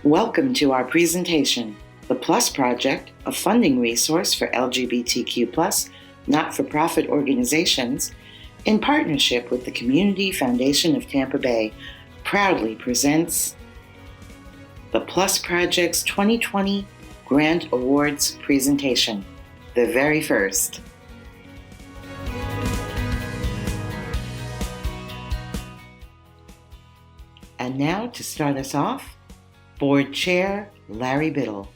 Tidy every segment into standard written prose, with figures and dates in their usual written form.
Welcome to our presentation, The Plus Project, a funding resource for LGBTQ+ not-for-profit organizations, in partnership with the Community Foundation of Tampa Bay, proudly presents the Plus Project's 2020 Grant Awards presentation, the very first. And now, to start us off, Board Chair Larry Biddle.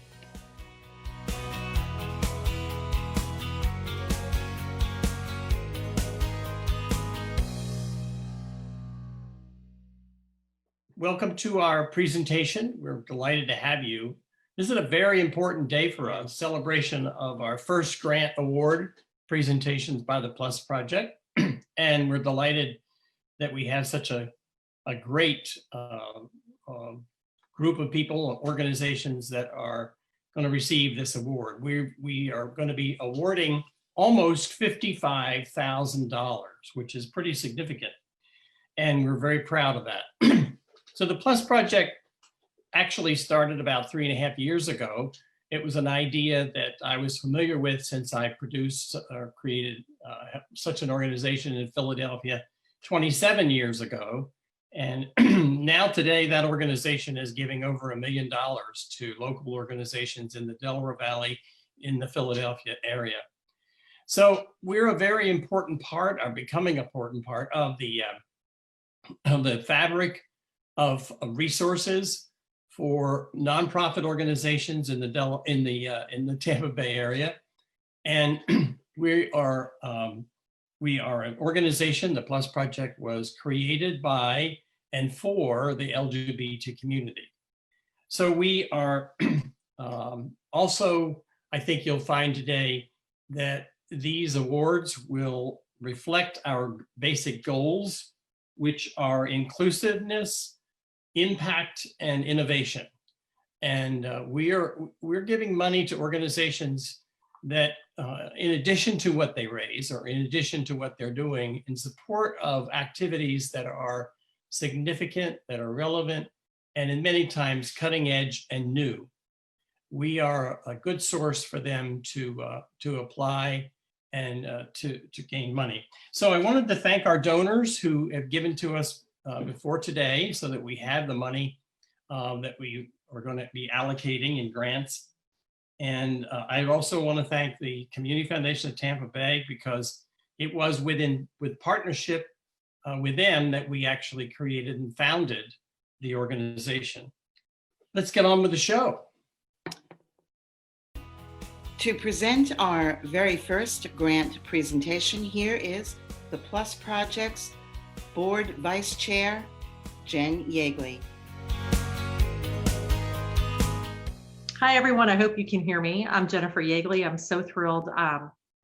Welcome to our presentation. We're delighted to have you. This is a very important day for us, celebration of our first grant award presentations by the Plus Project. And we're delighted that we have such a great group of people and organizations that are going to receive this award. We are going to be awarding almost $55,000, which is pretty significant. And we're very proud of that. So the Plus Project actually started about 3.5 years ago. It was an idea that I was familiar with since I produced or created such an organization in Philadelphia 27 years ago. And now today that organization is giving over $1 million to local organizations in the Delaware Valley in the Philadelphia area. So we're a very important part, or becoming an important part of the fabric of resources for nonprofit organizations in the Tampa Bay area. And we are an organization. The Plus Project was created by and for the LGBT community. So we are also, I think you'll find today that these awards will reflect our basic goals, which are inclusiveness, impact, and innovation. And we're giving money to organizations that in addition to what they raise, or in addition to what they're doing, in support of activities that are significant, that are relevant, and in many times cutting edge and new. We are a good source for them to apply and to gain money. So I wanted to thank our donors who have given to us before today, so that we have the money that we are going to be allocating in grants. And I also want to thank the Community Foundation of Tampa Bay, because it was with partnership with them that we actually created and founded the organization. Let's get on with the show. To present our very first grant presentation, here is the Plus Project's Board Vice Chair, Jen Yeagley. Hi, everyone. I hope you can hear me. I'm Jennifer Yeagley. I'm so thrilled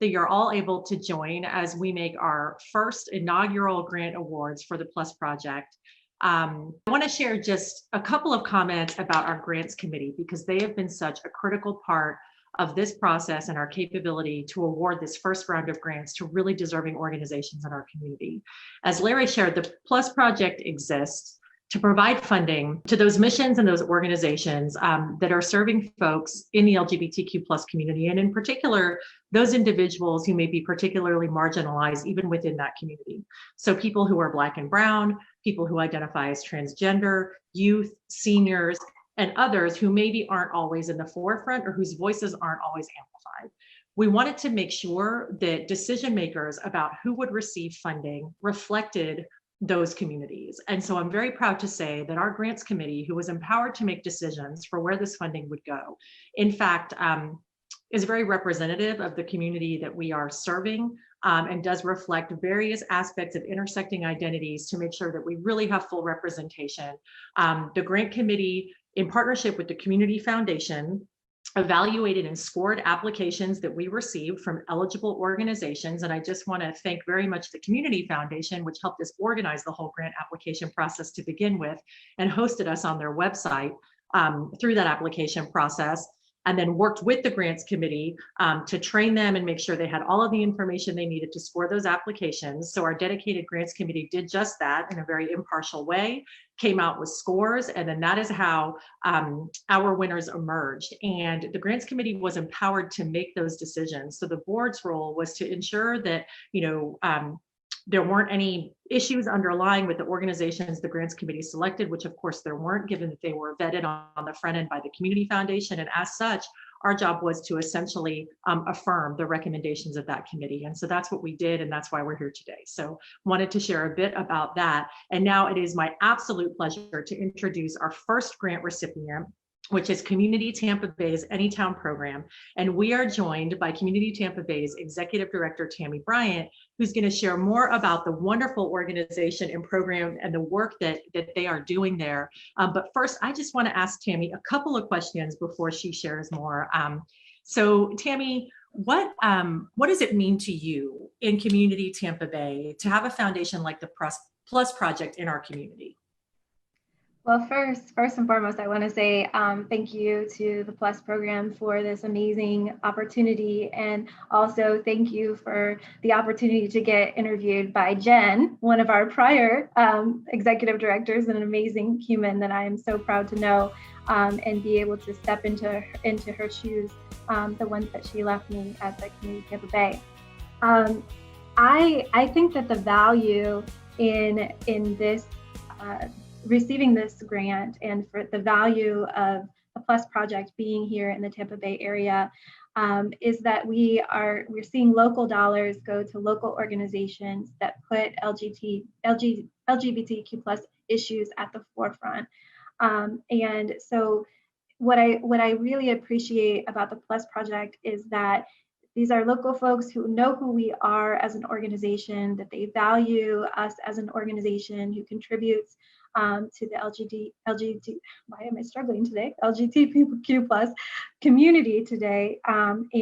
that you're all able to join as we make our first inaugural grant awards for the Plus Project. I want to share just a couple of comments about our grants committee, because they have been such a critical part of this process and our capability to award this first round of grants to really deserving organizations in our community. As Larry shared, the Plus Project exists to provide funding to those missions and those organizations that are serving folks in the LGBTQ+ community, and in particular, those individuals who may be particularly marginalized even within that community. So people who are Black and Brown, people who identify as transgender, youth, seniors, and others who maybe aren't always in the forefront or whose voices aren't always amplified. We wanted to make sure that decision makers about who would receive funding reflected those communities. And so I'm very proud to say that our grants committee, who was empowered to make decisions for where this funding would go, in fact, is very representative of the community that we are serving, and does reflect various aspects of intersecting identities to make sure that we really have full representation. The grant committee, in partnership with the Community Foundation, evaluated and scored applications that we received from eligible organizations. And I just want to thank very much the Community Foundation, which helped us organize the whole grant application process to begin with, and hosted us on their website through that application process. and then worked with the grants committee to train them and make sure they had all of the information they needed to score those applications. So our dedicated grants committee did just that in a very impartial way, came out with scores, and then that is how our winners emerged. And the grants committee was empowered to make those decisions. So the board's role was to ensure that, there weren't any issues underlying with the organizations the grants committee selected, which of course there weren't, given that they were vetted on the front end by the community foundation. And as such, our job was to essentially affirm the recommendations of that committee. And so that's what we did, and that's why we're here today. So wanted to share a bit about that. And now it is my absolute pleasure to introduce our first grant recipient, which is Community Tampa Bay's Anytown program. And we are joined by Community Tampa Bay's Executive Director, Tammy Bryant, who's going to share more about the wonderful organization and program and the work that they are doing there. But first, I just want to ask Tammy a couple of questions before she shares more. So Tammy, what does it mean to you in Community Tampa Bay to have a foundation like the Plus Project in our community? Well, first and foremost, I want to say thank you to the Plus program for this amazing opportunity. And also thank you for the opportunity to get interviewed by Jen, one of our prior executive directors, and an amazing human that I am so proud to know, and be able to step into her shoes, the ones that she left me at the Community Tampa Bay. I think that the value in this receiving this grant, and for the value of the Plus Project being here in the Tampa Bay area, is that we're seeing local dollars go to local organizations that put LGBTQ plus issues at the forefront. And so what I really appreciate about the Plus Project is that these are local folks who know who we are as an organization, that they value us as an organization who contributes to the LGBTQ plus community today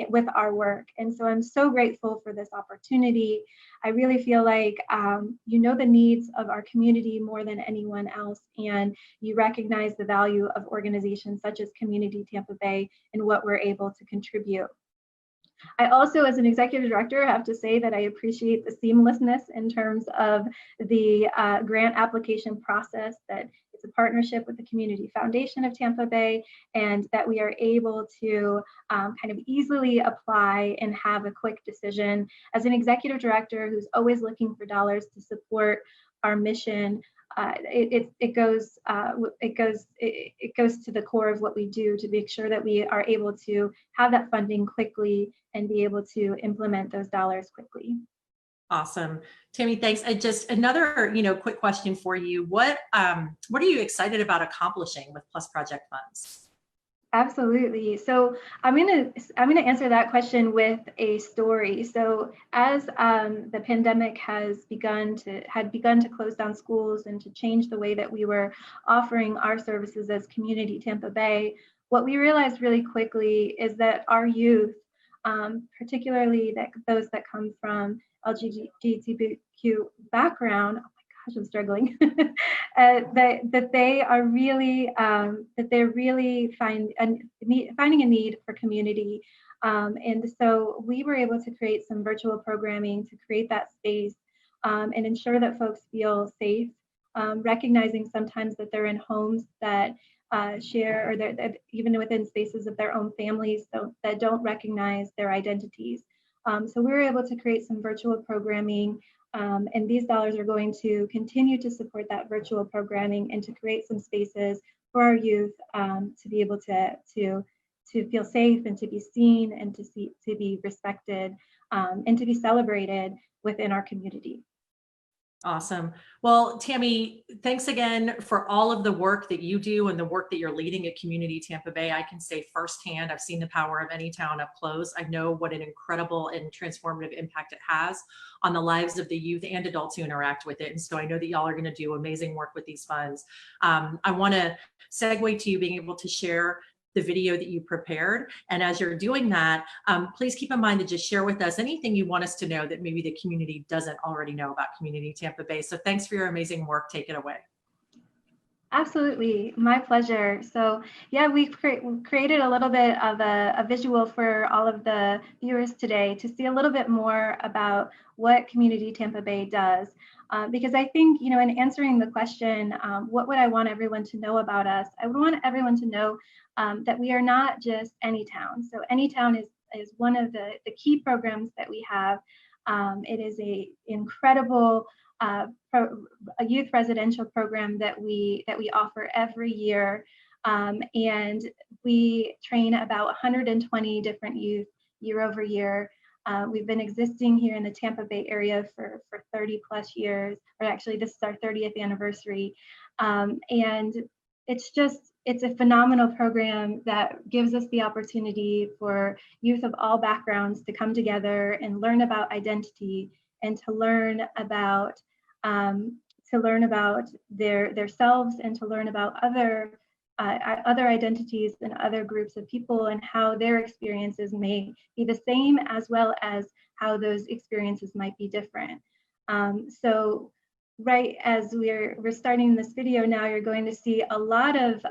with our work. And so I'm so grateful for this opportunity. I really feel like you know the needs of our community more than anyone else, and you recognize the value of organizations such as Community Tampa Bay and what we're able to contribute. I also, as an executive director, have to say that I appreciate the seamlessness in terms of the grant application process, that it's a partnership with the Community Foundation of Tampa Bay, and that we are able to kind of easily apply and have a quick decision. As an executive director who's always looking for dollars to support our mission, it goes to the core of what we do to make sure that we are able to have that funding quickly and be able to implement those dollars quickly. Awesome. Tammy, thanks. Just another, quick question for you. What are you excited about accomplishing with Plus Project funds? Absolutely. So I'm gonna answer that question with a story. So as the pandemic had begun to close down schools and to change the way that we were offering our services as Community Tampa Bay, what we realized really quickly is that our youth, particularly those that come from LGBTQ background, I'm struggling, that they are really, that they're really finding a need for community. And so we were able to create some virtual programming to create that space and ensure that folks feel safe, recognizing sometimes that they're in homes that share, or that even within spaces of their own families that don't recognize their identities. So we were able to create some virtual programming, and these dollars are going to continue to support that virtual programming and to create some spaces for our youth to be able to feel safe and to be seen and to be respected and to be celebrated within our community. Awesome. Well, Tammy, thanks again for all of the work that you do and the work that you're leading at Community Tampa Bay. I can say firsthand, I've seen the power of Anytown up close. I know what an incredible and transformative impact it has on the lives of the youth and adults who interact with it. And so I know that y'all are going to do amazing work with these funds. I want to segue to you being able to share the video that you prepared. And as you're doing that, please keep in mind to just share with us anything you want us to know that maybe the community doesn't already know about Community Tampa Bay. So thanks for your amazing work. Take it away. Absolutely, my pleasure. So yeah, we created a little bit of a visual for all of the viewers today to see a little bit more about what Community Tampa Bay does. Because I think, you know, in answering the question, what would I want everyone to know about us? I would want everyone to know that we are not just Anytown. So Anytown is one of the key programs that we have. It is a incredible a youth residential program that we offer every year, and we train about 120 different youth year over year. We've been existing here in the Tampa Bay area for 30 plus years, or actually this is our 30th anniversary, and it's a phenomenal program that gives us the opportunity for youth of all backgrounds to come together and learn about identity and to learn about their selves and to learn about other identities and other groups of people and how their experiences may be the same as well as how those experiences might be different. So right as we're starting this video now, you're going to see a lot of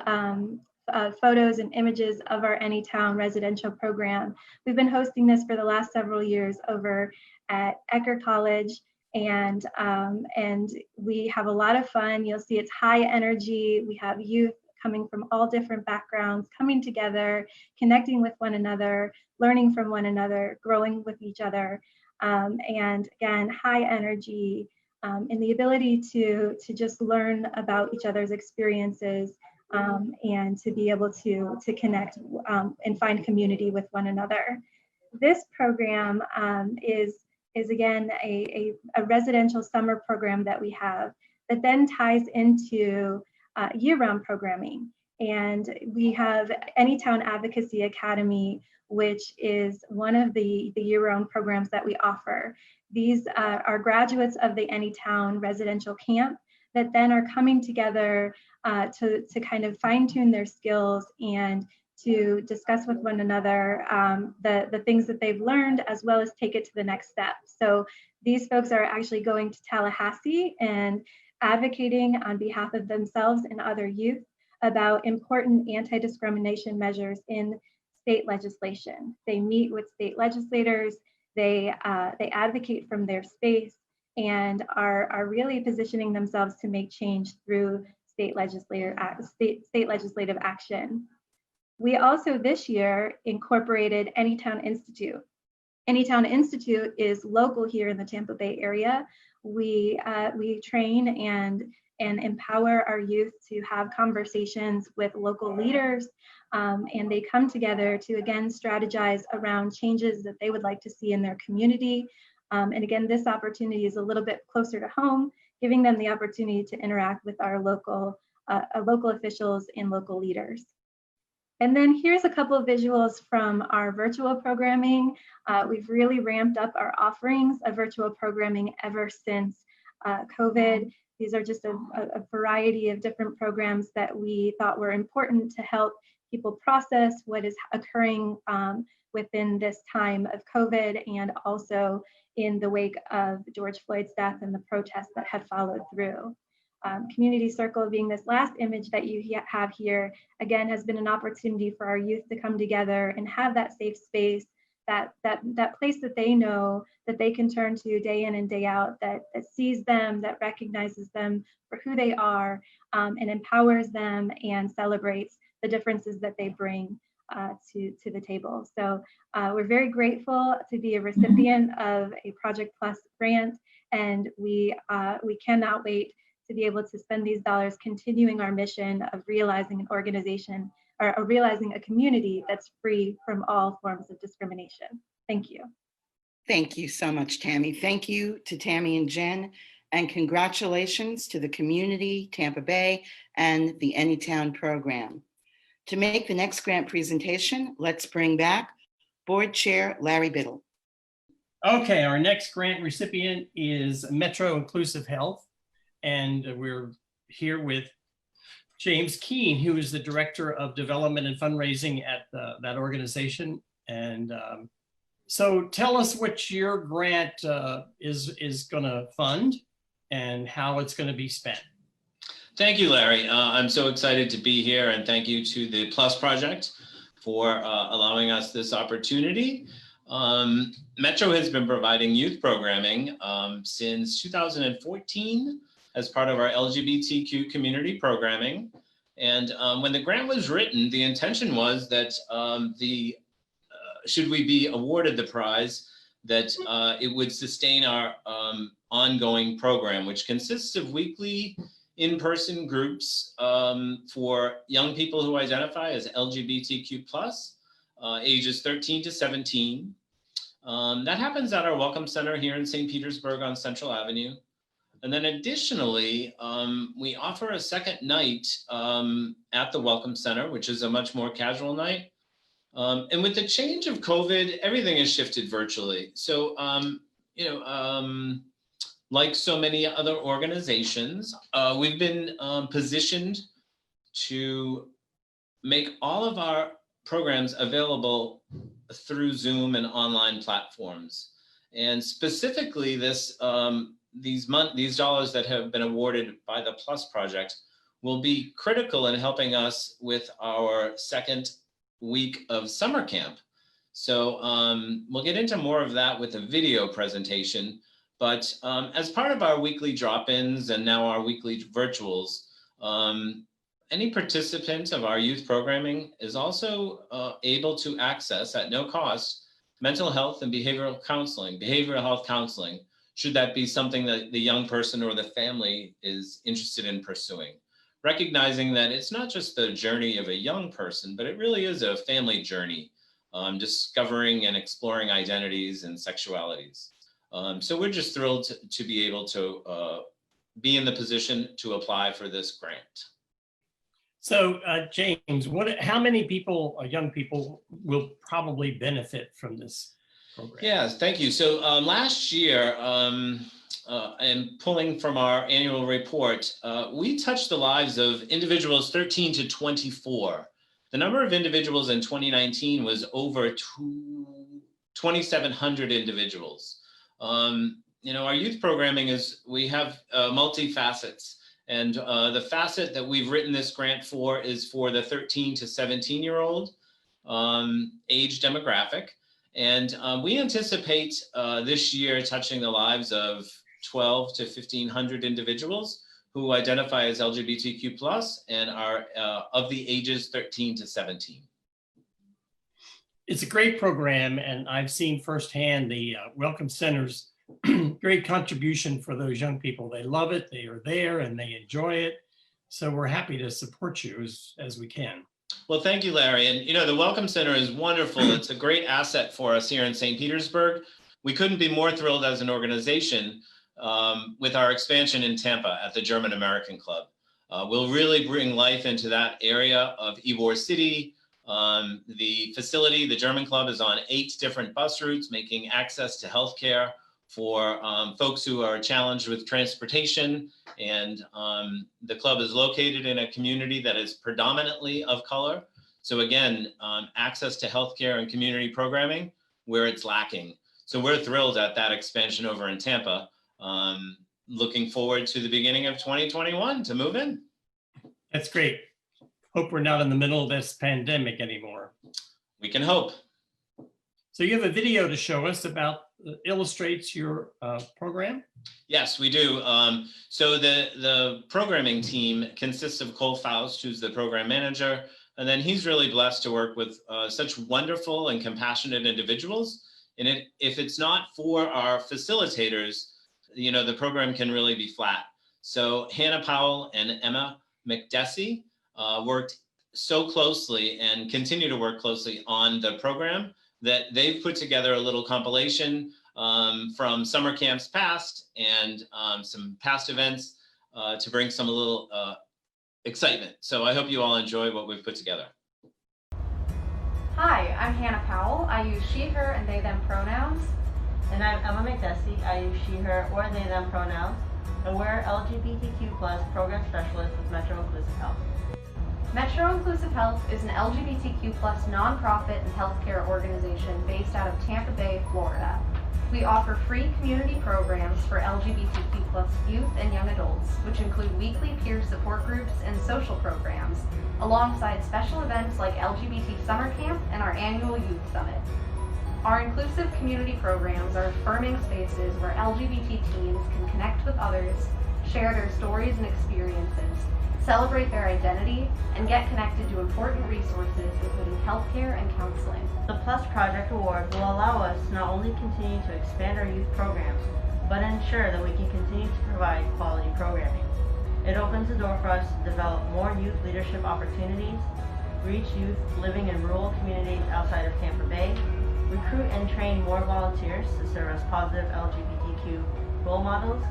photos and images of our Anytown residential program. We've been hosting this for the last several years over at Ecker College, and we have a lot of fun. You'll see it's high energy. We have youth coming from all different backgrounds, coming together, connecting with one another, learning from one another, growing with each other, and again, high energy, and the ability to just learn about each other's experiences, and to be able to connect and find community with one another. This program is again a residential summer program that we have that then ties into year-round programming. And we have Anytown Advocacy Academy, which is one of the year-round programs that we offer. These are graduates of the Anytown residential camp that then are coming together to kind of fine-tune their skills and to discuss with one another the things that they've learned, as well as take it to the next step. So these folks are actually going to Tallahassee and advocating on behalf of themselves and other youth about important anti-discrimination measures in state legislation. They meet with state legislators, they advocate from their space, and are really positioning themselves to make change through state legislative action. We also this year incorporated Anytown Institute. Anytown Institute is local here in the Tampa Bay area. We train and empower our youth to have conversations with local leaders, and they come together to again strategize around changes that they would like to see in their community. And again, this opportunity is a little bit closer to home, giving them the opportunity to interact with our local officials and local leaders. And then here's a couple of visuals from our virtual programming. We've really ramped up our offerings of virtual programming ever since COVID. These are just a variety of different programs that we thought were important to help people process what is occurring within this time of COVID, and also in the wake of George Floyd's death and the protests that had followed through. Community Circle being this last image that you have here, again, has been an opportunity for our youth to come together and have that safe space, that place that they know that they can turn to day in and day out, that sees them, that recognizes them for who they are, and empowers them and celebrates the differences that they bring to the table. So we're very grateful to be a recipient of a Project Plus grant, and we cannot wait to be able to spend these dollars continuing our mission of realizing an organization or realizing a community that's free from all forms of discrimination. Thank you. Thank you so much, Tammy. Thank you to Tammy and Jen, and congratulations to the community, Tampa Bay, and the Anytown program. To make the next grant presentation, let's bring back Board Chair Larry Biddle. Okay, our next grant recipient is Metro Inclusive Health, and we're here with James Keene, who is the Director of Development and Fundraising at that organization. And so tell us what your grant is going to fund and how it's going to be spent. Thank you, Larry. I'm so excited to be here, and thank you to the Plus Project for allowing us this opportunity. Metro has been providing youth programming since 2014 as part of our LGBTQ community programming. And when the grant was written, the intention was that should we be awarded the prize, that it would sustain our ongoing program, which consists of weekly in-person groups for young people who identify as LGBTQ+, ages 13 to 17. That happens at our Welcome Center here in St. Petersburg on Central Avenue. And then additionally, we offer a second night at the Welcome Center, which is a much more casual night. And with the change of COVID, everything has shifted virtually. So, like so many other organizations, we've been positioned to make all of our programs available through Zoom and online platforms. And specifically these dollars that have been awarded by the Plus Project will be critical in helping us with our second week of summer camp. So we'll get into more of that with a video presentation. But as part of our weekly drop-ins and now our weekly virtuals, any participant of our youth programming is also able to access at no cost mental health and behavioral health counseling, should that be something that the young person or the family is interested in pursuing. Recognizing that it's not just the journey of a young person, but it really is a family journey, discovering and exploring identities and sexualities. So we're just thrilled to be able to be in the position to apply for this grant. So James, how many people, young people, will probably benefit from this program? Yes, thank you. So last year, and pulling from our annual report, we touched the lives of individuals 13 to 24. The number of individuals in 2019 was over 2,700 individuals. Our youth programming we have multi-facets. And the facet that we've written this grant for is for the 13 to 17-year-old age demographic. And we anticipate this year touching the lives of 12 to 1,500 individuals who identify as LGBTQ+ and are of the ages 13 to 17. It's a great program, and I've seen firsthand the Welcome Center's great contribution for those young people. They love it, they are there, and they enjoy it. So we're happy to support you as we can. Well, thank you, Larry. And the Welcome Center is wonderful. It's a great asset for us here in St. Petersburg. We couldn't be more thrilled as an organization with our expansion in Tampa at the German American Club. We'll really bring life into that area of Ybor City. The facility, the German Club, is on 8 different bus routes, making access to healthcare for folks who are challenged with transportation. And the club is located in a community that is predominantly of color. So again, access to healthcare and community programming where it's lacking. So we're thrilled at that expansion over in Tampa. Looking forward to the beginning of 2021 to move in. That's great. Hope we're not in the middle of this pandemic anymore. We can hope. So you have a video to show us about illustrates your program? Yes, we do. So the programming team consists of Cole Faust, who's the program manager, and then he's really blessed to work with such wonderful and compassionate individuals. And if it's not for our facilitators, the program can really be flat. So Hannah Powell and Emma McDessie worked so closely and continue to work closely on the program that they've put together a little compilation from summer camps past and some past events to bring some little excitement. So I hope you all enjoy what we've put together. Hi, I'm Hannah Powell. I use she, her, and they, them pronouns. And I'm Emma McDessie. I use she, her, or they, them pronouns. And we're LGBTQ+ program specialists with Metro Inclusive Health. Metro Inclusive Health is an LGBTQ+ nonprofit and healthcare organization based out of Tampa Bay, Florida. We offer free community programs for LGBTQ+ youth and young adults, which include weekly peer support groups and social programs, alongside special events like LGBT Summer Camp and our annual Youth Summit. Our inclusive community programs are affirming spaces where LGBT teens can connect with others, share their stories and experiences, celebrate their identity, and get connected to important resources including healthcare and counseling. The Plus Project Award will allow us to not only continue to expand our youth programs, but ensure that we can continue to provide quality programming. It opens the door for us to develop more youth leadership opportunities, reach youth living in rural communities outside of Tampa Bay, recruit and train more volunteers to serve as positive LGBTQ role models,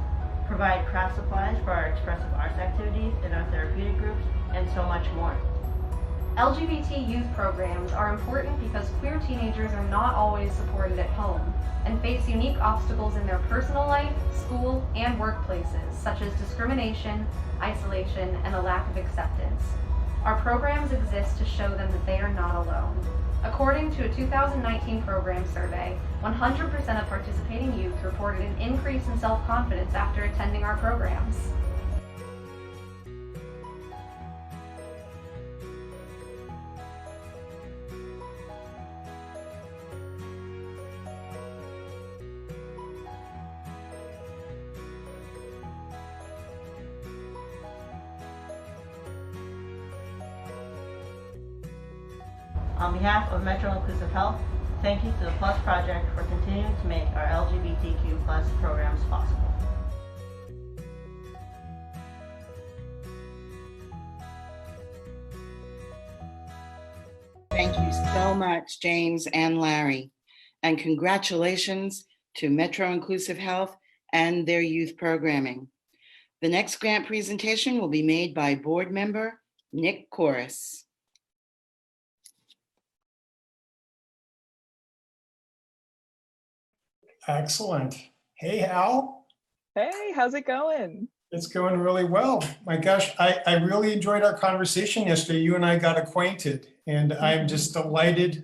provide craft supplies for our expressive arts activities in our therapeutic groups, and so much more. LGBT youth programs are important because queer teenagers are not always supported at home and face unique obstacles in their personal life, school, and workplaces, such as discrimination, isolation, and a lack of acceptance. Our programs exist to show them that they are not alone. According to a 2019 program survey, 100% of participating youth reported an increase in self-confidence after attending our programs. On behalf of Metro Inclusive Health, thank you to the Plus Project for continuing to make our LGBTQ+ programs possible. Thank you so much, James and Larry. And congratulations to Metro Inclusive Health and their youth programming. The next grant presentation will be made by board member Nick Corris. Excellent. Hey, Hal. Hey, how's it going? It's going really well. My gosh, I really enjoyed our conversation yesterday. You and I got acquainted, and I'm just delighted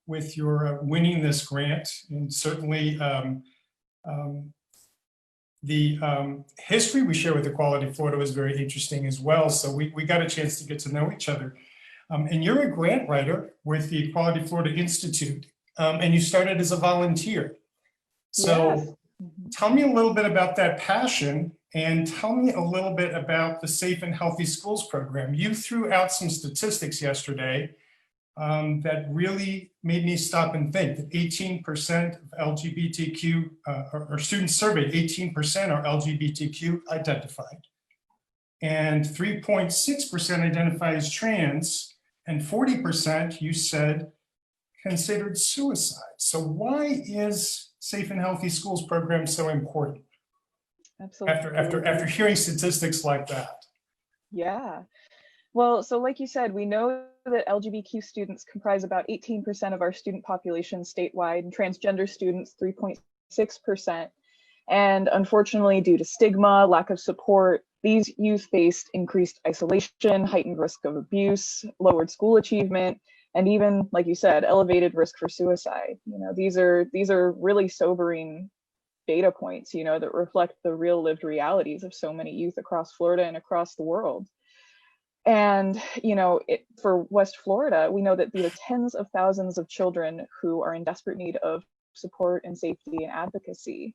with your winning this grant. And certainly the history we share with Equality Florida was very interesting as well. So we got a chance to get to know each other. And you're a grant writer with the Equality Florida Institute. And you started as a volunteer. So yes. Tell me a little bit about that passion, and tell me a little bit about the Safe and Healthy Schools program. You threw out some statistics yesterday that really made me stop and think that 18% of LGBTQ, or students surveyed, 18% are LGBTQ identified. And 3.6% identify as trans, and 40%, you said, considered suicide. So why is Safe and Healthy Schools program so important? Absolutely. After hearing statistics like that. Yeah. Well, so like you said, we know that LGBTQ students comprise about 18% of our student population statewide, and transgender students 3.6%. And unfortunately, due to stigma, lack of support, these youth faced increased isolation, heightened risk of abuse, lowered school achievement, and even, like you said, elevated risk for suicide. You know, these are really sobering data points, you know, that reflect the real lived realities of so many youth across Florida and across the world. And, you know, for West Florida, we know that there are tens of thousands of children who are in desperate need of support and safety and advocacy.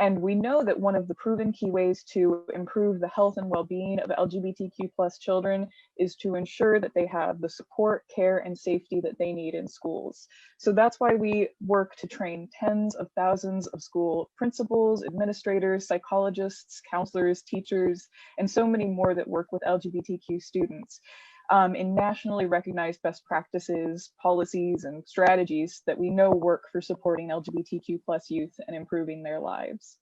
And we know that one of the proven key ways to improve the health and well-being of LGBTQ+ children is to ensure that they have the support, care, and safety that they need in schools. So that's why we work to train tens of thousands of school principals, administrators, psychologists, counselors, teachers, and so many more that work with LGBTQ students in nationally recognized best practices, policies, and strategies that we know work for supporting LGBTQ+ youth and improving their lives.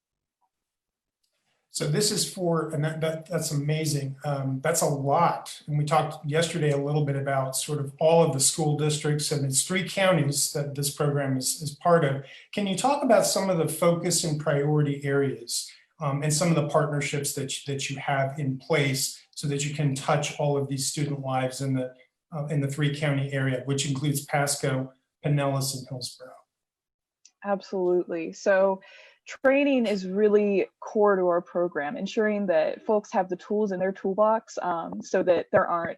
So this is for, and that's amazing. That's a lot. And we talked yesterday a little bit about sort of all of the school districts, and it's 3 counties that this program is part of. Can you talk about some of the focus and priority areas and some of the partnerships that you have in place so that you can touch all of these student lives in the 3-county area, which includes Pasco, Pinellas, and Hillsborough? Absolutely. So training is really core to our program, ensuring that folks have the tools in their toolbox, so that there aren't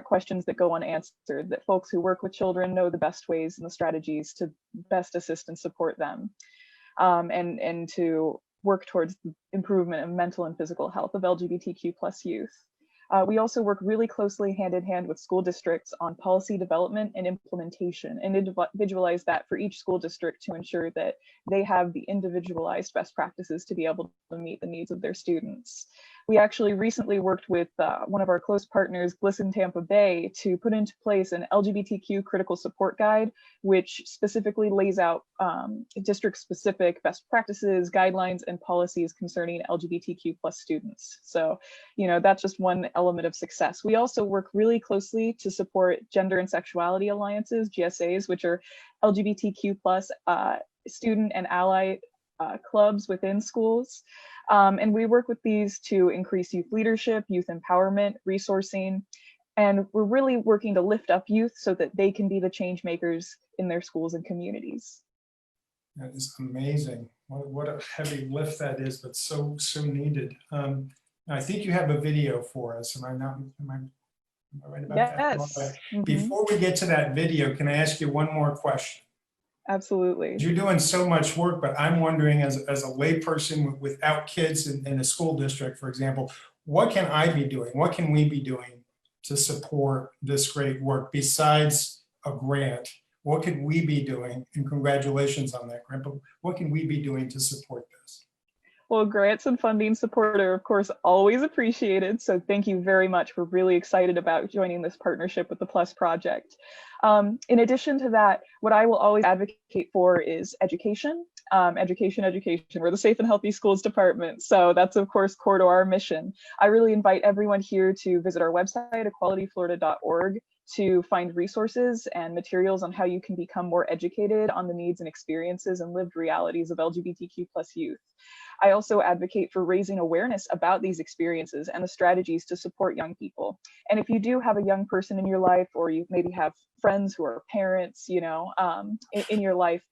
questions that go unanswered, that folks who work with children know the best ways and the strategies to best assist and support them, and to work towards the improvement of mental and physical health of LGBTQ plus youth. We also work really closely hand in hand with school districts on policy development and implementation, and individualize that for each school district to ensure that they have the individualized best practices to be able to meet the needs of their students. We actually recently worked with one of our close partners, Glisten Tampa Bay, to put into place an LGBTQ critical support guide, which specifically lays out district-specific best practices, guidelines, and policies concerning LGBTQ plus students. So, that's just one element of success. We also work really closely to support gender and sexuality alliances, GSAs, which are LGBTQ plus student and ally clubs within schools. And we work with these to increase youth leadership, youth empowerment, resourcing, and we're really working to lift up youth so that they can be the change makers in their schools and communities. That is amazing. What a heavy lift that is, but so needed. I think you have a video for us. Am I right about that? Yes. Before we get to that video, can I ask you one more question? Absolutely. You're doing so much work, but I'm wondering, as a layperson without kids in a school district, for example, what can I be doing? What can we be doing to support this great work besides a grant? What could we be doing? And congratulations on that grant, but what can we be doing to support this? Well, grants and funding support are, of course, always appreciated. So thank you very much. We're really excited about joining this partnership with the Plus Project. In addition to that, what I will always advocate for is education. Education. We're the Safe and Healthy Schools Department. So that's, of course, core to our mission. I really invite everyone here to visit our website, equalityflorida.org, to find resources and materials on how you can become more educated on the needs and experiences and lived realities of LGBTQ plus youth. I also advocate for raising awareness about these experiences and the strategies to support young people. And if you do have a young person in your life, or you maybe have friends who are parents, in your life,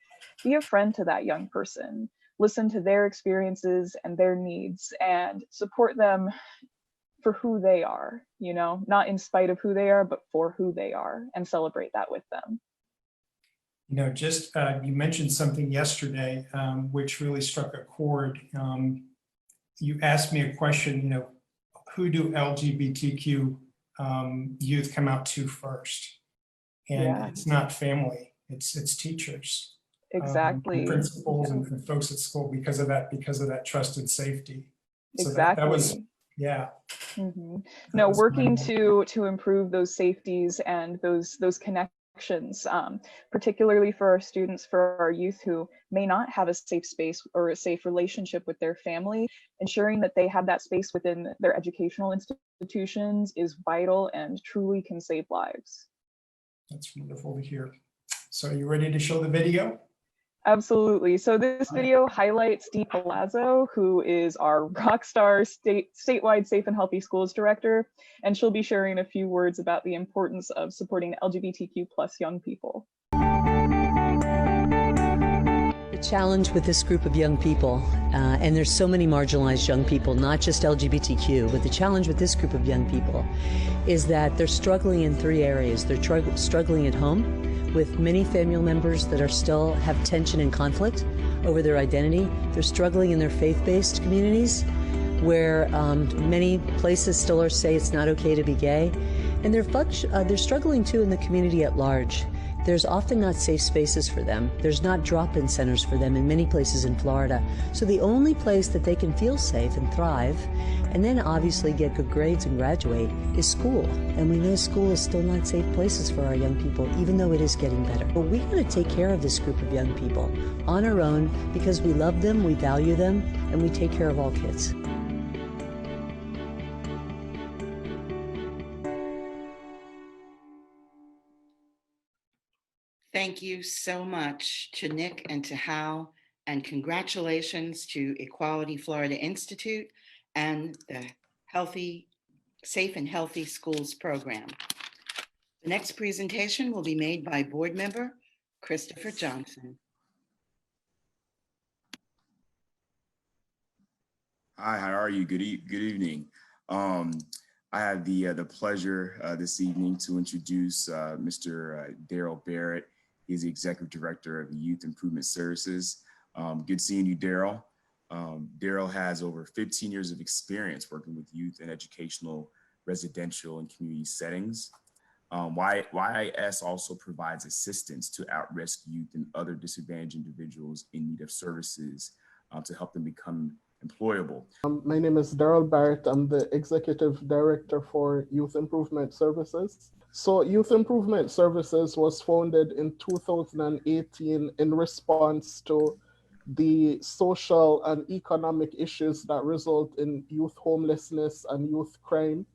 be a friend to that young person. Listen to their experiences and their needs and support them for who they are, not in spite of who they are, but for who they are, and celebrate that with them. You mentioned something yesterday, which really struck a chord. You asked me a question, who do LGBTQ youth come out to first? And It's not family, it's teachers. Exactly. And principals and folks at school because of that trust and safety. So exactly. That was, yeah. Mm-hmm. No, working to improve those safeties and those connections, particularly for our students, for our youth who may not have a safe space or a safe relationship with their family, ensuring that they have that space within their educational institutions is vital and truly can save lives. That's wonderful to hear. So are you ready to show the video? Absolutely. So this video highlights Dee Palazzo, who is our rockstar statewide Safe and Healthy Schools Director, and she'll be sharing a few words about the importance of supporting LGBTQ plus young people. The challenge with this group of young people, and there's so many marginalized young people, not just LGBTQ, but the challenge with this group of young people is that they're struggling in three areas. They're struggling at home, with many family members that still have tension and conflict over their identity. They're struggling in their faith-based communities, where many places still say it's not okay to be gay. And they're struggling too in the community at large. There's often not safe spaces for them. There's not drop-in centers for them in many places in Florida. So the only place that they can feel safe and thrive, and then obviously get good grades and graduate, is school. And we know school is still not safe places for our young people, even though it is getting better. But we gotta take care of this group of young people on our own because we love them, we value them, and we take care of all kids. Thank you so much to Nick and to Hal, and congratulations to Equality Florida Institute and the Safe and Healthy Schools program. The next presentation will be made by board member Christopher Johnson. Hi, how are you? Good evening. I have the pleasure this evening to introduce Mr. Daryl Barrett. He's the Executive Director of Youth Improvement Services. Good seeing you, Daryl. Daryl has over 15 years of experience working with youth in educational, residential, and community settings. YIS also provides assistance to at-risk youth and other disadvantaged individuals in need of services to help them become employable. My name is Daryl Barrett. I'm the Executive Director for Youth Improvement Services. So Youth Improvement Services was founded in 2018 in response to the social and economic issues that result in youth homelessness and youth crime.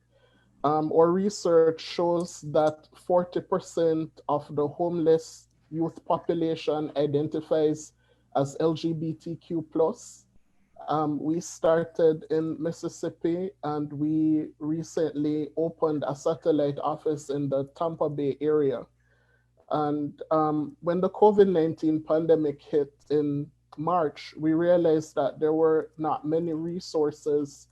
Our research shows that 40% of the homeless youth population identifies as LGBTQ+. We started in Mississippi, and we recently opened a satellite office in the Tampa Bay area. And when the COVID-19 pandemic hit in March, we realized that there were not many resources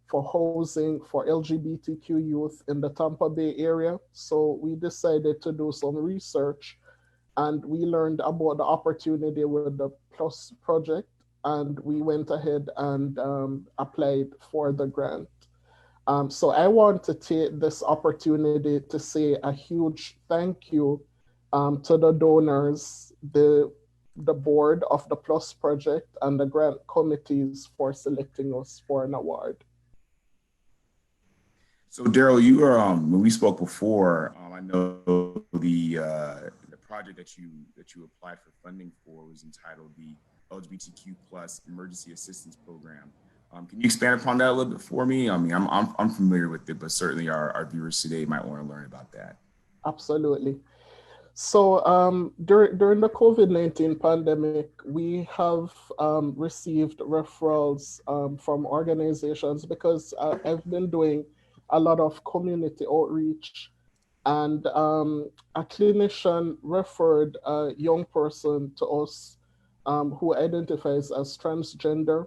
for housing for LGBTQ youth in the Tampa Bay area. So we decided to do some research, and we learned about the opportunity with the Plus Project, and we went ahead and applied for the grant. So I want to take this opportunity to say a huge thank you to the donors, the board of the Plus Project, and the grant committees for selecting us for an award. So Daryl, you were when we spoke before, I know the project that you applied for funding for was entitled the LGBTQ plus Emergency Assistance Program. Can you expand upon that a little bit for me? I mean, I'm familiar with it, but certainly our viewers today might want to learn about that. Absolutely. So during the COVID-19 pandemic, we have received referrals from organizations because I've been doing a lot of community outreach, and a clinician referred a young person to us who identifies as transgender,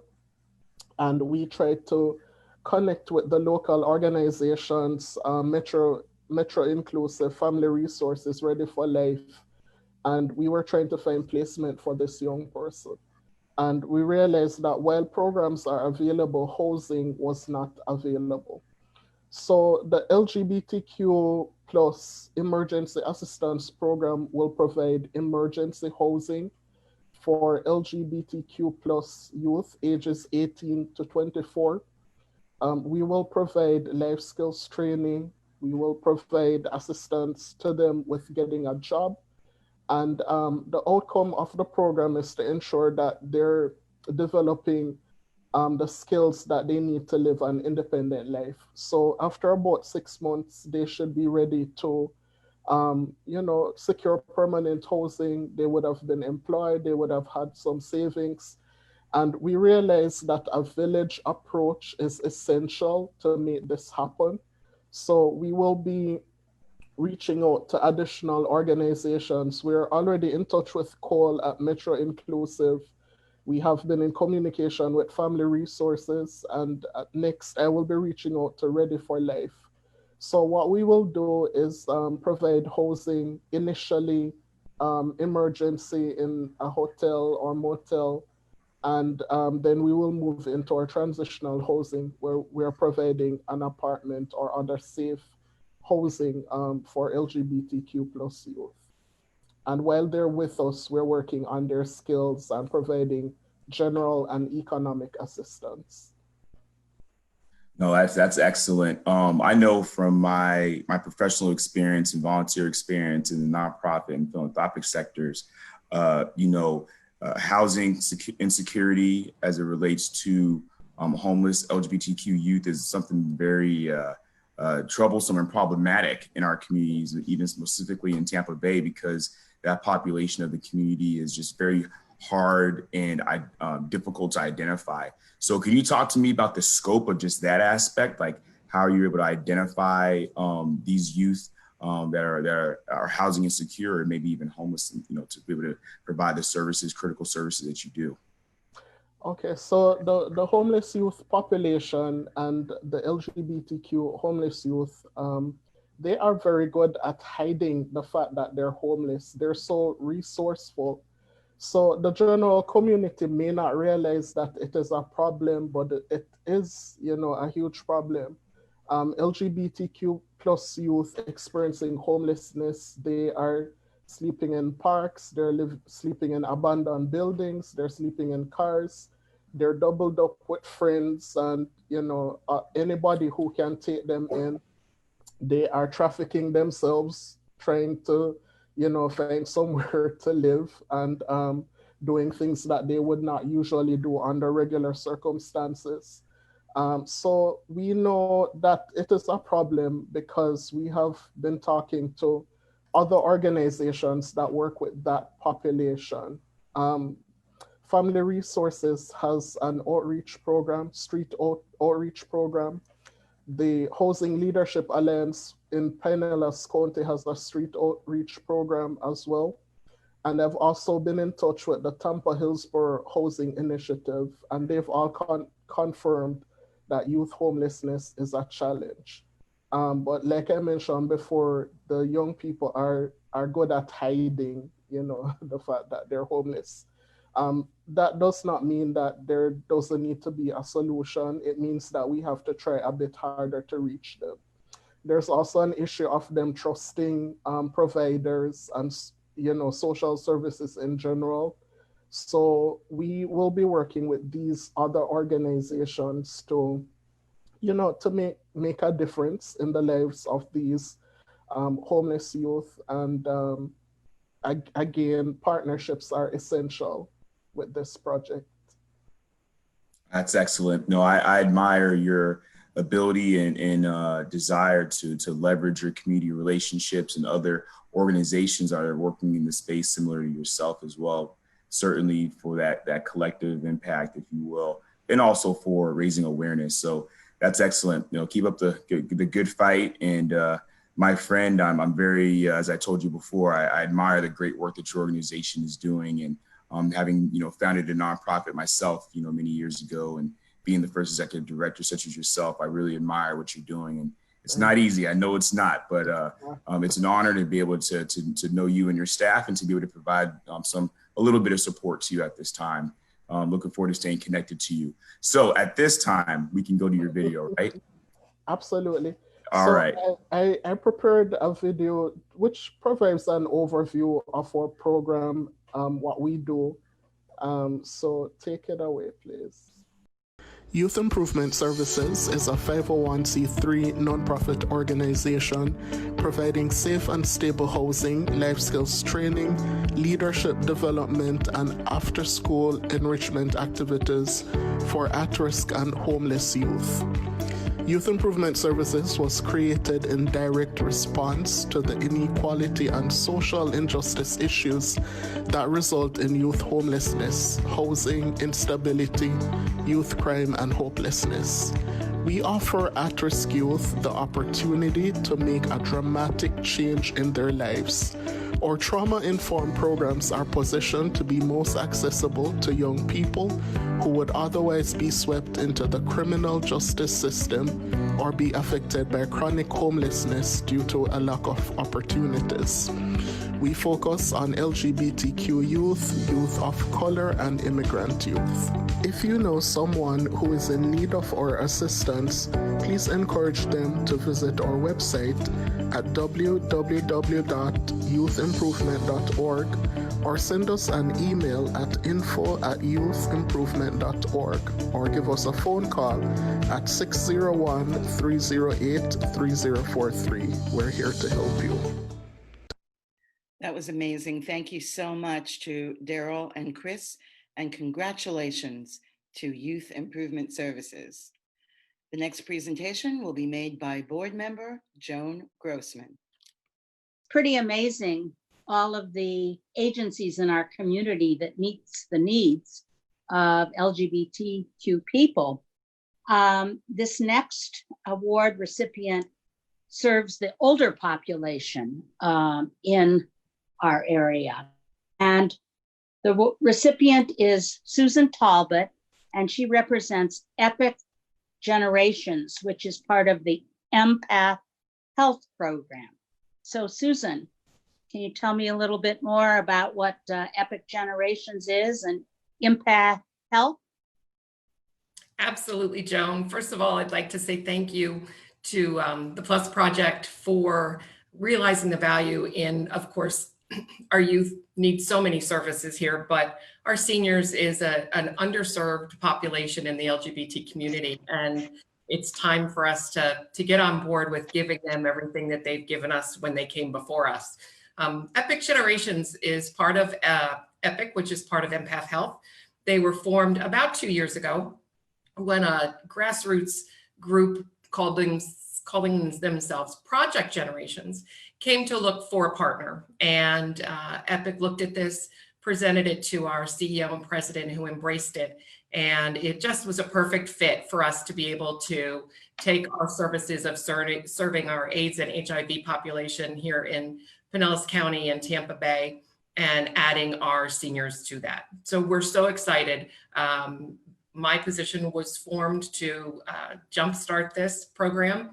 and we tried to connect with the local organizations, Metro Inclusive, Family Resources, Ready for Life, and we were trying to find placement for this young person. And we realized that while programs are available, housing was not available. So the LGBTQ plus emergency assistance program will provide emergency housing for LGBTQ plus youth ages 18 to 24. We will provide life skills training. We will provide assistance to them with getting a job. And the outcome of the program is to ensure that they're developing the skills that they need to live an independent life. So after about 6 months, they should be ready to secure permanent housing. They would have been employed, they would have had some savings. And we realized that a village approach is essential to make this happen. So we will be reaching out to additional organizations. We're already in touch with Cole at Metro Inclusive. We have been in communication with Family Resources, and next I will be reaching out to Ready for Life. So what we will do is provide housing initially, emergency in a hotel or motel, and then we will move into our transitional housing where we're providing an apartment or other safe housing for LGBTQ plus youth. And while they're with us, we're working on their skills and providing general and economic assistance. No, that's excellent. I know from my professional experience and volunteer experience in the nonprofit and philanthropic sectors, housing insecurity as it relates to homeless LGBTQ youth is something very troublesome and problematic in our communities, even specifically in Tampa Bay, because that population of the community is just very hard and difficult to identify. So can you talk to me about the scope of just that aspect, like how you're able to identify these youth that are housing insecure or maybe even homeless, to be able to provide the services, critical services that you do? Okay, so the homeless youth population and the LGBTQ homeless youth, they are very good at hiding the fact that they're homeless. They're so resourceful. So the general community may not realize that it is a problem, but it is, a huge problem. LGBTQ plus youth experiencing homelessness, they are sleeping in parks, sleeping in abandoned buildings, they're sleeping in cars, they're doubled up with friends and, anybody who can take them in. They are trafficking themselves, trying to, find somewhere to live and doing things that they would not usually do under regular circumstances. So we know that it is a problem because we have been talking to other organizations that work with that population. Family Resources has an outreach program, outreach program. The Housing Leadership Alliance in Pinellas County has a street outreach program as well. And I've also been in touch with the Tampa Hillsborough Housing Initiative, and they've all confirmed that youth homelessness is a challenge. But like I mentioned before, the young people are good at hiding, the fact that they're homeless. That does not mean that there doesn't need to be a solution. It means that we have to try a bit harder to reach them. There's also an issue of them trusting providers and social services in general. So we will be working with these other organizations to, to make a difference in the lives of these homeless youth. And again, partnerships are essential with this project. That's excellent. No, I admire your ability and desire to leverage your community relationships and other organizations that are working in the space similar to yourself as well. Certainly for that collective impact, if you will, and also for raising awareness. So that's excellent. Keep up the good fight. And my friend, I'm very, as I told you before, I admire the great work that your organization is doing. And having, founded a nonprofit myself, many years ago, and being the first executive director, such as yourself, I really admire what you're doing. And it's not easy. I know it's not, but it's an honor to be able to know you and your staff and to be able to provide a little bit of support to you at this time. Looking forward to staying connected to you. So at this time, we can go to your video, right? Absolutely. All right. I prepared a video which provides an overview of our program, what we do. So take it away, please. Youth Improvement Services is a 501c3 nonprofit organization providing safe and stable housing, life skills training, leadership development, and after-school enrichment activities for at-risk and homeless youth. Youth Improvement Services was created in direct response to the inequality and social injustice issues that result in youth homelessness, housing instability, youth crime, and hopelessness. We offer at-risk youth the opportunity to make a dramatic change in their lives. Our trauma-informed programs are positioned to be most accessible to young people who would otherwise be swept into the criminal justice system or be affected by chronic homelessness due to a lack of opportunities. We focus on LGBTQ youth, youth of color, and immigrant youth. If you know someone who is in need of our assistance, please encourage them to visit our website at www.youthimprovement.org or send us an email at info@youthimprovement.org or give us a phone call at 601-308-3043. We're here to help you. That was amazing. Thank you so much to Daryl and Chris, and congratulations to Youth Improvement Services. The next presentation will be made by board member Joan Grossman. Pretty amazing, all of the agencies in our community that meets the needs of LGBTQ people. This next award recipient serves the older population in our area. And the recipient is Susan Talbot. and she represents Epic Generations, which is part of the Empath Health Program. So Susan, can you tell me a little bit more about what Epic Generations is and Empath Health? Absolutely, Joan. First of all, I'd like to say thank you to the Plus Project for realizing the value in, of course, our youth needs so many services here, but our seniors is an underserved population in the LGBT community. And it's time for us to get on board with giving them everything that they've given us when they came before us. Epic Generations is part of Epic, which is part of Empath Health. They were formed about 2 years ago when a grassroots group calling themselves Project Generations came to look for a partner. And Epic looked at this, presented it to our CEO and president, who embraced it. And it just was a perfect fit for us to be able to take our services of serving our AIDS and HIV population here in Pinellas County and Tampa Bay and adding our seniors to that. So we're so excited. My position was formed to jumpstart this program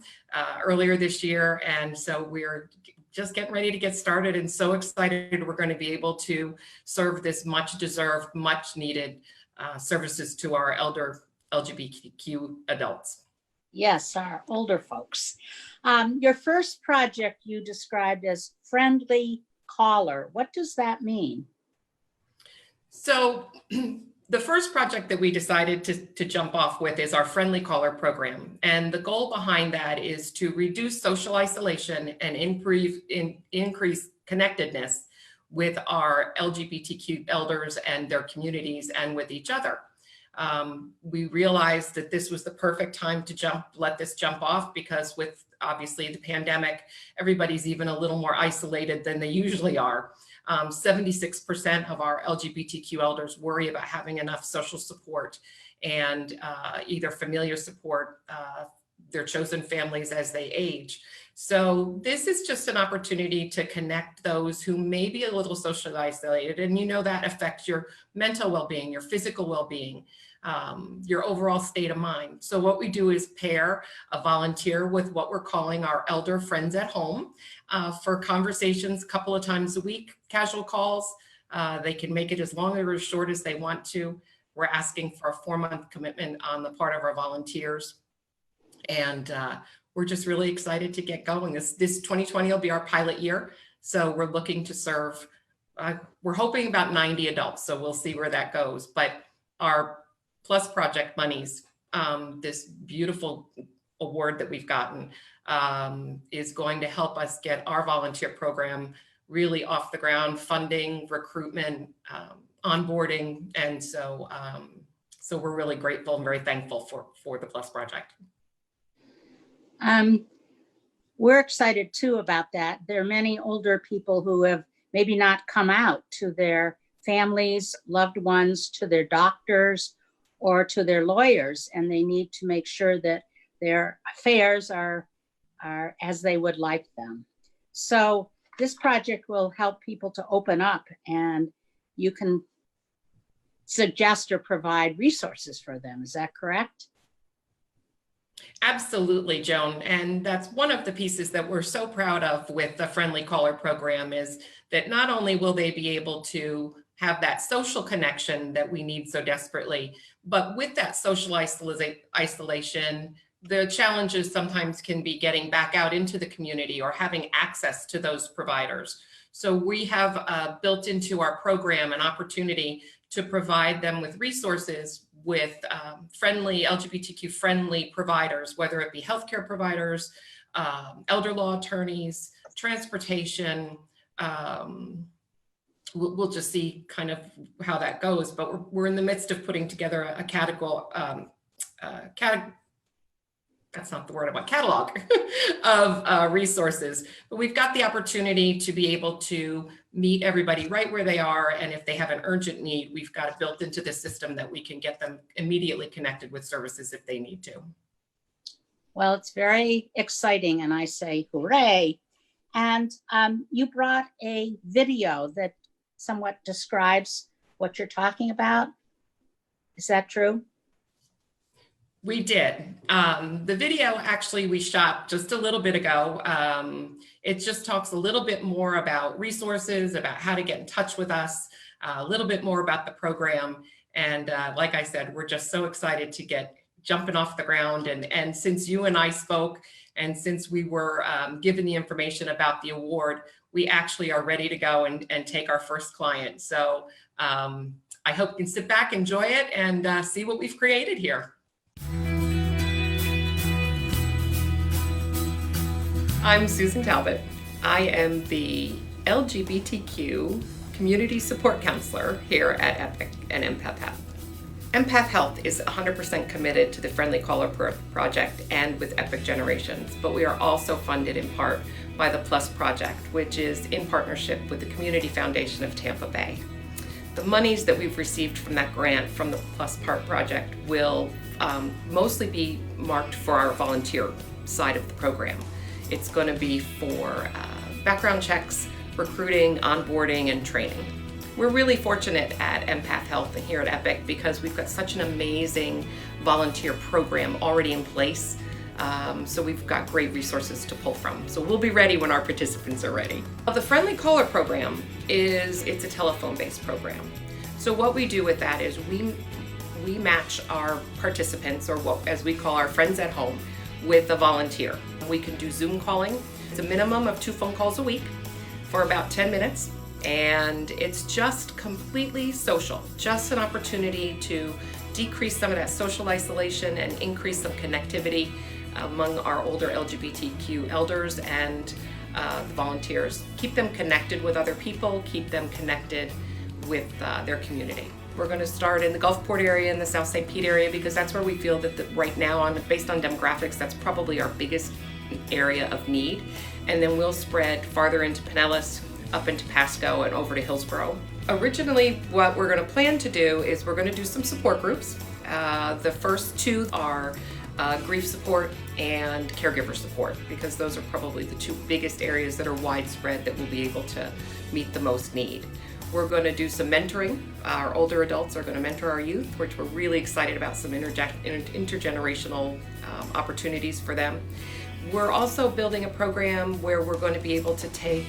earlier this year. And so we're just getting ready to get started and so excited we're going to be able to serve this much deserved, much needed services to our elder LGBTQ adults. Yes, our older folks. Your first project you described as Friendly Caller. What does that mean? So the first project that we decided to jump off with is our Friendly Caller program. And the goal behind that is to reduce social isolation and increase connectedness with our LGBTQ elders and their communities and with each other. We realized that this was the perfect time to let this jump off, because with obviously the pandemic, everybody's even a little more isolated than they usually are. 76% of our LGBTQ elders worry about having enough social support and either familiar support, their chosen families as they age. So this is just an opportunity to connect those who may be a little socially isolated, and you know that affects your mental well-being, your physical well-being, your overall state of mind. So what we do is pair a volunteer with what we're calling our elder friends at home for conversations a couple of times a week, casual calls. They can make it as long or as short as they want to. We're asking for a 4-month commitment on the part of our volunteers. And we're just really excited to get going. This 2020 will be our pilot year. So we're looking to serve, we're hoping about 90 adults. So we'll see where that goes. But our Plus Project monies, this beautiful award that we've gotten, is going to help us get our volunteer program really off the ground, funding, recruitment, onboarding. And so, so we're really grateful and very thankful for the Plus Project. We're excited too about that. There are many older people who have maybe not come out to their families, loved ones, to their doctors, or to their lawyers, and they need to make sure that their affairs are as they would like them. So this project will help people to open up, and you can suggest or provide resources for them. Is that correct? Absolutely, Joan. And that's one of the pieces that we're so proud of with the Friendly Caller program, is that not only will they be able to have that social connection that we need so desperately, but with that social isolation, the challenges sometimes can be getting back out into the community or having access to those providers. So we have built into our program an opportunity to provide them with resources with friendly, LGBTQ friendly providers, whether it be healthcare providers, elder law attorneys, transportation. We'll just see kind of how that goes, but we're in the midst of putting together a category, that's not the word I want, catalog of resources. But we've got the opportunity to be able to meet everybody right where they are. And if they have an urgent need, we've got it built into the system that we can get them immediately connected with services if they need to. Well, it's very exciting, and I say hooray. And you brought a video that somewhat describes what you're talking about. Is that true? We did. The video actually we shot just a little bit ago. It just talks a little bit more about resources, about how to get in touch with us, a little bit more about the program. And like I said, we're just so excited to get jumping off the ground. And since you and I spoke, and since we were given the information about the award, we actually are ready to go and take our first client. So I hope you can sit back, enjoy it, and see what we've created here. I'm Susan Talbot. I am the LGBTQ Community Support Counselor here at EPIC and Empath Health. Empath Health is 100% committed to the Friendly Caller Project and with EPIC Generations, but we are also funded in part by the Plus Project, which is in partnership with the Community Foundation of Tampa Bay. The monies that we've received from that grant from the Plus Project will mostly be marked for our volunteer side of the program. It's going to be for background checks, recruiting, onboarding, and training. We're really fortunate at Empath Health and here at EPIC because we've got such an amazing volunteer program already in place. So we've got great resources to pull from. So we'll be ready when our participants are ready. The Friendly Caller program it's a telephone-based program. So what we do with that is we match our participants, or what as we call our friends at home, with a volunteer. We can do Zoom calling. It's a minimum of 2 phone calls a week for about 10 minutes. And it's just completely social, just an opportunity to decrease some of that social isolation and increase some connectivity among our older LGBTQ elders and the volunteers. Keep them connected with other people, keep them connected with their community. We're going to start in the Gulfport area and the South St. Pete area because that's where we feel that right now, based on demographics, that's probably our biggest area of need. And then we'll spread farther into Pinellas, up into Pasco, and over to Hillsborough. Originally, what we're going to plan to do is we're going to do some support groups. The first 2 are grief support and caregiver support, because those are probably the 2 biggest areas that are widespread that will be able to meet the most need. We're going to do some mentoring. Our older adults are going to mentor our youth, which we're really excited about, some intergenerational opportunities for them. We're also building a program where we're going to be able to take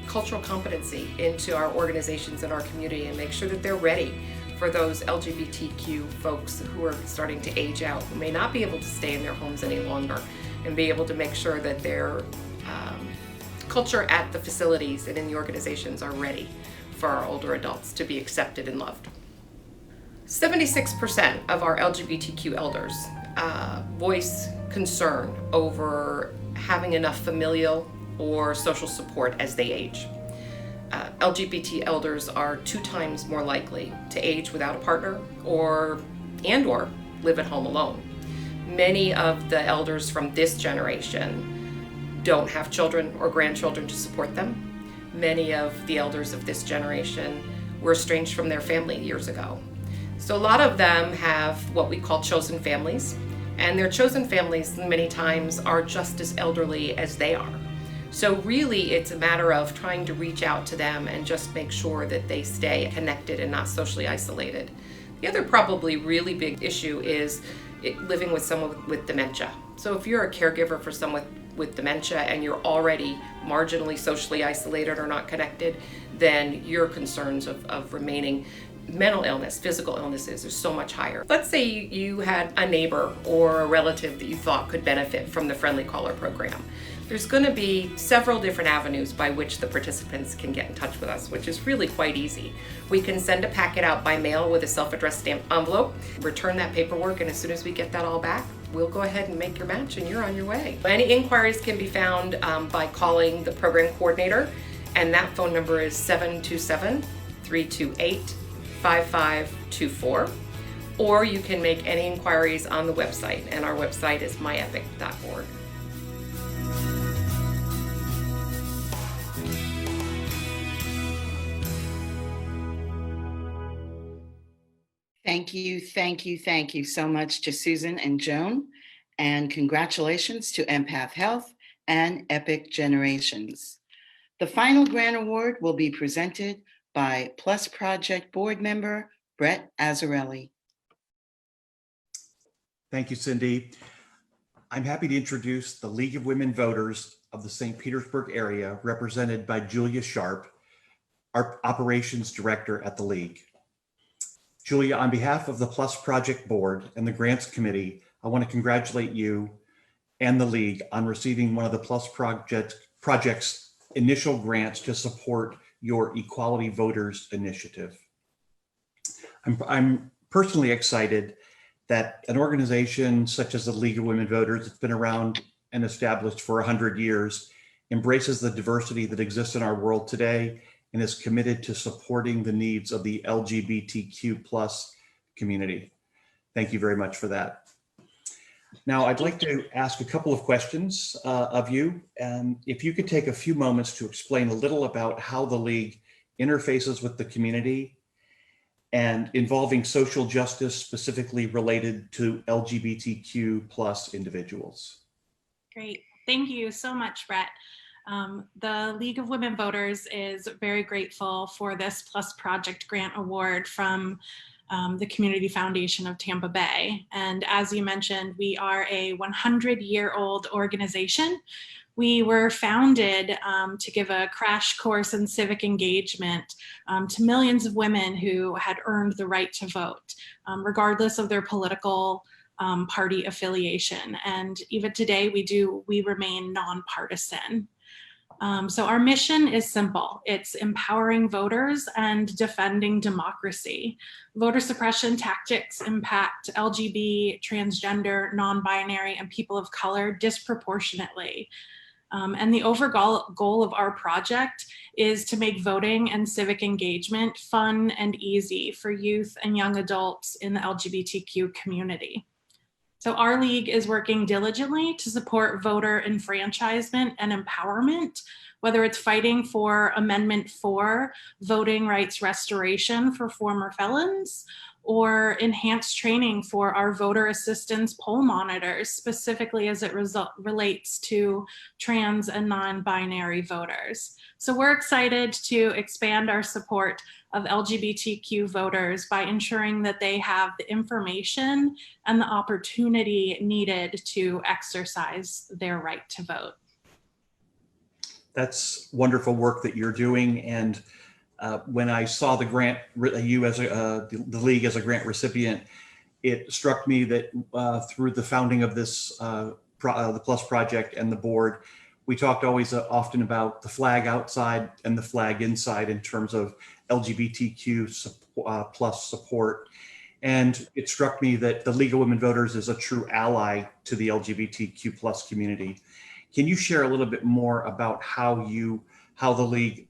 cultural competency into our organizations and our community and make sure that they're ready for those LGBTQ folks who are starting to age out, who may not be able to stay in their homes any longer, and be able to make sure that their culture at the facilities and in the organizations are ready for our older adults to be accepted and loved. 76% of our LGBTQ elders voice concern over having enough familial or social support as they age. LGBT elders are 2 times more likely to age without a partner or live at home alone. Many of the elders from this generation don't have children or grandchildren to support them. Many of the elders of this generation were estranged from their family years ago. So a lot of them have what we call chosen families, and their chosen families many times are just as elderly as they are. So really it's a matter of trying to reach out to them and just make sure that they stay connected and not socially isolated. The other probably really big issue is living with someone with dementia. So if you're a caregiver for someone with dementia and you're already marginally socially isolated or not connected, then your concerns of remaining mental illness, physical illnesses are so much higher. Let's say you had a neighbor or a relative that you thought could benefit from the Friendly Caller program. There's going to be several different avenues by which the participants can get in touch with us, which is really quite easy. We can send a packet out by mail with a self-addressed stamped envelope, return that paperwork, and as soon as we get that all back, we'll go ahead and make your match and you're on your way. Any inquiries can be found by calling the program coordinator, and that phone number is 727-328-5524. Or you can make any inquiries on the website, and our website is myepic.org. Thank you so much to Susan and Joan, and congratulations to Empath Health and EPIC Generations. The final grant award will be presented by Plus Project board member Brett Azzarelli. Thank you, Cindy. I'm happy to introduce the League of Women Voters of the St. Petersburg area, represented by Julia Sharp, our Operations Director at the League. Julia, on behalf of the Plus Project Board and the Grants Committee, I want to congratulate you and the League on receiving one of the Plus Project's initial grants to support your Equality Voters initiative. I'm personally excited that an organization such as the League of Women Voters, that's been around and established for 100 years, embraces the diversity that exists in our world today and is committed to supporting the needs of the LGBTQ plus community. Thank you very much for that. Now, I'd like to ask a couple of questions of you. If you could take a few moments to explain a little about how the League interfaces with the community and involving social justice specifically related to LGBTQ plus individuals. Great, thank you so much, Brett. The League of Women Voters is very grateful for this Plus Project Grant Award from the Community Foundation of Tampa Bay. And as you mentioned, we are a 100-year-old organization. We were founded to give a crash course in civic engagement to millions of women who had earned the right to vote, regardless of their political party affiliation. And even today, we remain nonpartisan. So our mission is simple. It's empowering voters and defending democracy. Voter suppression tactics impact LGBT, transgender, non-binary, and people of color disproportionately. And the overall goal of our project is to make voting and civic engagement fun and easy for youth and young adults in the LGBTQ community. So our league is working diligently to support voter enfranchisement and empowerment, whether it's fighting for Amendment 4, voting rights restoration for former felons, or enhanced training for our voter assistance poll monitors, specifically as it relates to trans and non-binary voters. So we're excited to expand our support of LGBTQ voters by ensuring that they have the information and the opportunity needed to exercise their right to vote. That's wonderful work that you're doing. And when I saw the grant, you as the League as a grant recipient, it struck me that through the founding of this, the Plus Project and the board, we talked always often about the flag outside and the flag inside in terms of LGBTQ plus support. And it struck me that the League of Women Voters is a true ally to the LGBTQ plus community. Can you share a little bit more about how the League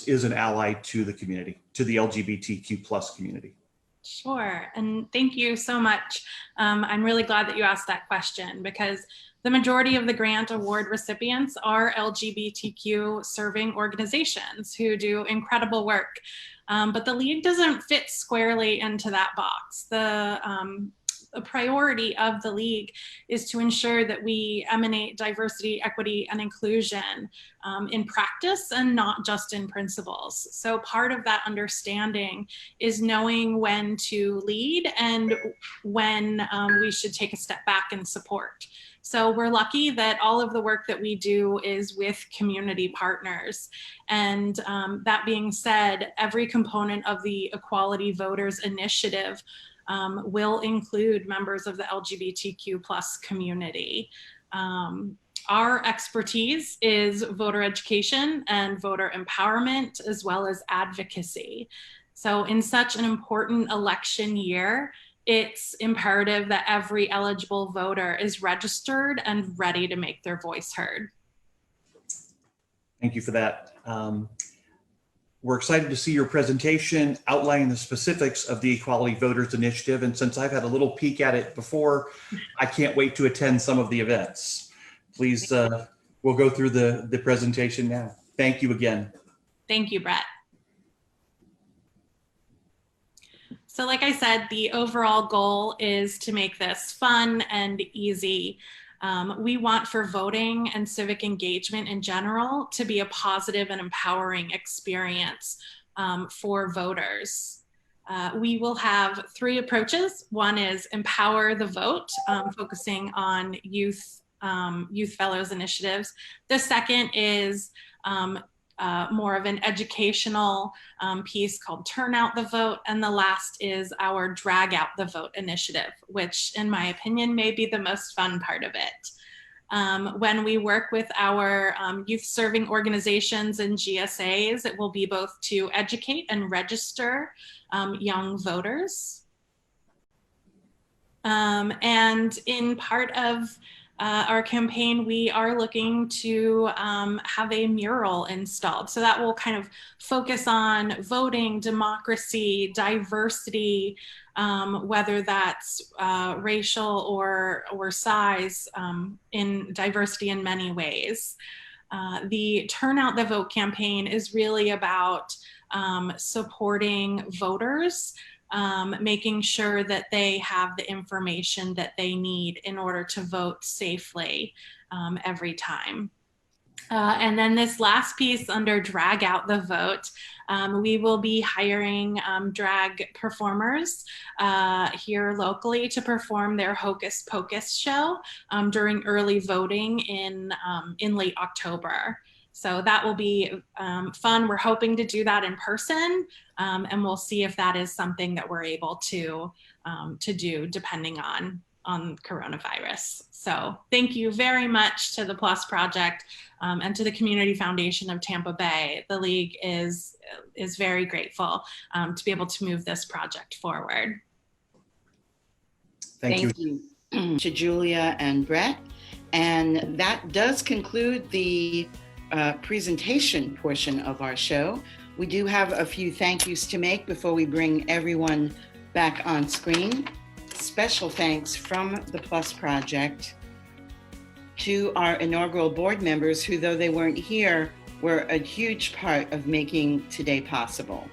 is an ally to the community, to the LGBTQ plus community? Sure, and thank you so much. I'm really glad that you asked that question, because the majority of the grant award recipients are LGBTQ serving organizations who do incredible work. But the League doesn't fit squarely into that box. The priority of the League is to ensure that we emanate diversity, equity, and inclusion in practice and not just in principles. So part of that understanding is knowing when to lead and when we should take a step back and support. So we're lucky that all of the work that we do is with community partners. And that being said, every component of the Equality Voters Initiative will include members of the LGBTQ plus community. Our expertise is voter education and voter empowerment, as well as advocacy. So in such an important election year, it's imperative that every eligible voter is registered and ready to make their voice heard. Thank you for that. We're excited to see your presentation outlining the specifics of the Equality Voters Initiative. And since I've had a little peek at it before, I can't wait to attend some of the events. Please, we'll go through the presentation now. Thank you again. Thank you, Brett. So like I said, the overall goal is to make this fun and easy. We want for voting and civic engagement in general to be a positive and empowering experience for voters. We will have 3 approaches. One is empower the vote, focusing on youth fellows initiatives. The second is more of an educational piece called Turn Out the Vote. And the last is our Drag Out the Vote initiative, which in my opinion may be the most fun part of it. When we work with our youth serving organizations and GSAs, it will be both to educate and register young voters. And in part of our campaign, we are looking to have a mural installed. So that will kind of focus on voting, democracy, diversity, whether that's racial or size, in diversity in many ways. The Turn Out the Vote campaign is really about supporting voters, making sure that they have the information that they need in order to vote safely every time. And then this last piece under Drag Out the Vote, we will be hiring drag performers here locally to perform their Hocus Pocus show during early voting in late October. So that will be fun. We're hoping to do that in person, and we'll see if that is something that we're able to do depending on coronavirus. So thank you very much to the Plus Project and to the Community Foundation of Tampa Bay. The League is very grateful to be able to move this project forward. Thank you to Julia and Brett. And that does conclude the presentation portion of our show. We do have a few thank yous to make before we bring everyone back on screen. Special thanks from the Plus Project to our inaugural board members who, though they weren't here, were a huge part of making today possible.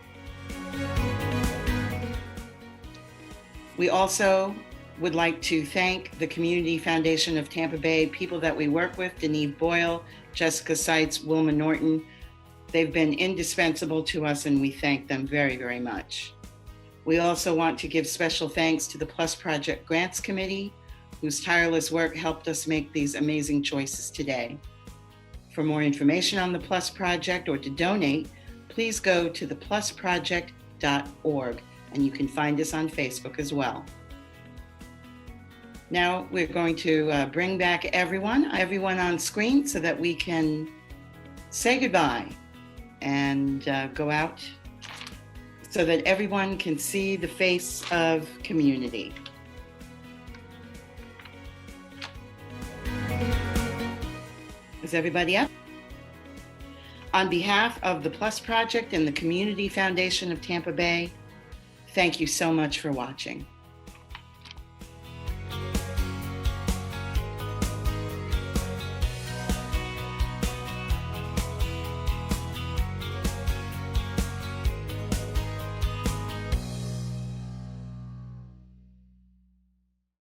We also would like to thank the Community Foundation of Tampa Bay, people that we work with, Denise Boyle, Jessica Seitz, Wilma Norton. They've been indispensable to us and we thank them very, very much. We also want to give special thanks to the Plus Project Grants Committee, whose tireless work helped us make these amazing choices today. For more information on the Plus Project or to donate, please go to theplusproject.org, and you can find us on Facebook as well. Now we're going to bring back everyone on screen so that we can say goodbye and go out so that everyone can see the face of community. Is everybody up? On behalf of the Plus Project and the Community Foundation of Tampa Bay, thank you so much for watching.